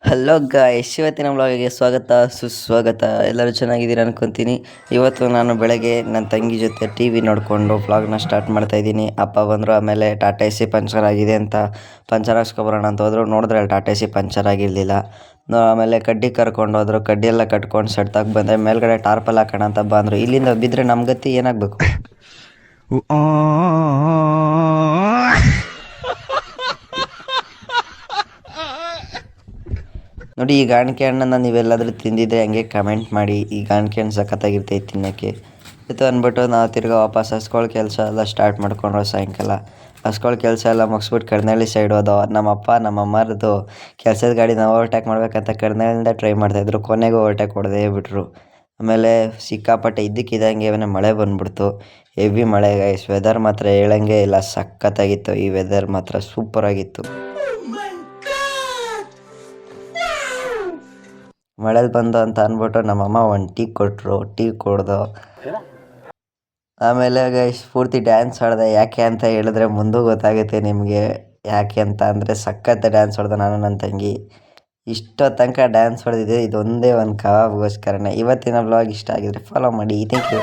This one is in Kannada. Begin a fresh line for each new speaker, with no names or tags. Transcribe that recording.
ಹಲೋ ಗಾಯ್ಸ್, ಇವತ್ತಿನ ವ್ಲಾಗಿಗೆ ಸ್ವಾಗತ ಸುಸ್ವಾಗತ. ಎಲ್ಲರೂ ಚೆನ್ನಾಗಿದ್ದೀರ ಅನ್ಕೊತೀನಿ. ಇವತ್ತು ನಾನು ಬೆಳಗ್ಗೆ ನನ್ನ ತಂಗಿ ಜೊತೆ ಟಿ ವಿ ನೋಡಿಕೊಂಡು ವ್ಲಾಗ್ನ ಸ್ಟಾರ್ಟ್ ಮಾಡ್ತಾಯಿದ್ದೀನಿ. ಅಪ್ಪ ಬಂದರು, ಆಮೇಲೆ ಟಾಟಾ ಎ ಸಿ ಪಂಚರ್ ಆಗಿದೆ ಅಂತ ಪಂಚರ್ ಹಾಕ್ಸ್ಕೊಬರೋಣ ಅಂತ ಹೋದ್ರು. ನೋಡಿದ್ರೆ ಅಲ್ಲಿ ಟಾಟಾ ಎ ಸಿ ಪಂಚರ್ ಆಗಿರಲಿಲ್ಲ. ಆಮೇಲೆ ಕಡ್ಡಿ ಕರ್ಕೊಂಡು ಹೋದ್ರು, ಕಡ್ಡಿ ಎಲ್ಲ ಕಟ್ಕೊಂಡು ಸೆಡ್ತಾಗ ಬಂದೆ. ಮೇಲ್ಗಡೆ ಟಾರ್ಪಲ್ ಹಾಕೋಣ ಅಂತ ಬಂದರು. ಇಲ್ಲಿಂದ ಬಿದ್ದರೆ ನಮ್ಮ ಗತಿ ಏನಾಗಬೇಕು? ನೋಡಿ, ಈ ಗಾಣಿಕೆ ಹಣ್ಣನ್ನು ನೀವೆಲ್ಲಾದರೂ ತಿಂದಿದ್ರೆ ಹಂಗೆ ಕಮೆಂಟ್ ಮಾಡಿ. ಈ ಗಾಣಿಕೆ ಹಣ್ಣು ಸಖತ್ತಾಗಿರ್ತೈತೆ ತಿನ್ನೋಕ್ಕೆ. ಇದು ಅಂದ್ಬಿಟ್ಟು ನಾವು ತಿರ್ಗಾ ವಾಪಸ್ ಹಸ್ಕೊಳ್ಳೋ ಕೆಲಸ ಎಲ್ಲ ಸ್ಟಾರ್ಟ್ ಮಾಡ್ಕೊಂಡ್ರು. ಸಾಯಂಕಾಲ ಹಸ್ಕೊಳ್ಳೋ ಕೆಲಸ ಎಲ್ಲ ಮುಗಿಸ್ಬಿಟ್ಟು ಕರ್ನಳ್ಳಿ ಸೈಡ್ ಹೋದೋ. ನಮ್ಮಪ್ಪ ನಮ್ಮಮ್ಮರದು ಕೆಲಸದ ಗಾಡಿ ನಾವು ಓವರ್ಟೇಕ್ ಮಾಡ್ಬೇಕಂತ ಕರ್ನಳ್ಳಿಯಿಂದ ಟ್ರೈ ಮಾಡ್ತಾಯಿದ್ರು. ಕೊನೆಗೂ ಓವರ್ಟೇಕ್ ಹೊಡೆದೇ ಬಿಟ್ರು. ಆಮೇಲೆ ಸಿಕ್ಕಾಪಟ್ಟೆ ಇದ್ದಕ್ಕಿದ್ದಂಗೆ ಮಳೆ ಬಂದ್ಬಿಡ್ತು. ಹೆವಿ ಮಳೆ ಗೈಸ್. ವೆದರ್ ಮಾತ್ರ ಹೇಳಂಗೆ ಇಲ್ಲ, ಸಖತ್ತಾಗಿತ್ತು. ಈ ವೆದರ್ ಮಾತ್ರ ಸೂಪರಾಗಿತ್ತು. ಮಳೇಲಿ ಬಂದು ಅಂತ ಅಂದ್ಬಿಟ್ಟು ನಮ್ಮಮ್ಮ ಒಂದು ಟೀ ಕೊಟ್ಟರು. ಟೀ ಕುಡ್ದು ಆಮೇಲೆ ಗೈಸ್ ಪೂರ್ತಿ ಡ್ಯಾನ್ಸ್ ಆಡಿದೆ. ಯಾಕೆ ಅಂತ ಹೇಳಿದ್ರೆ ಮುಂದೆ ಗೊತ್ತಾಗುತ್ತೆ ನಿಮಗೆ. ಯಾಕೆ ಅಂತ ಅಂದರೆ ಸಖತ್ ಡ್ಯಾನ್ಸ್ ಹೊಡೆದೆ ನಾನು ನನ್ನ ತಂಗಿ. ಇಷ್ಟೋ ತನಕ ಡ್ಯಾನ್ಸ್ ಹೊಡೆದಿದ್ದೆ ಇದೊಂದೇ ಒಂದು ಕವಾಬ್ಗೋಸ್ಕರನೇ. ಇವತ್ತಿನ ವ್ಲಾಗ್ ಇಷ್ಟ ಆಗಿದ್ರೆ ಫಾಲೋ ಮಾಡಿ. Thank you.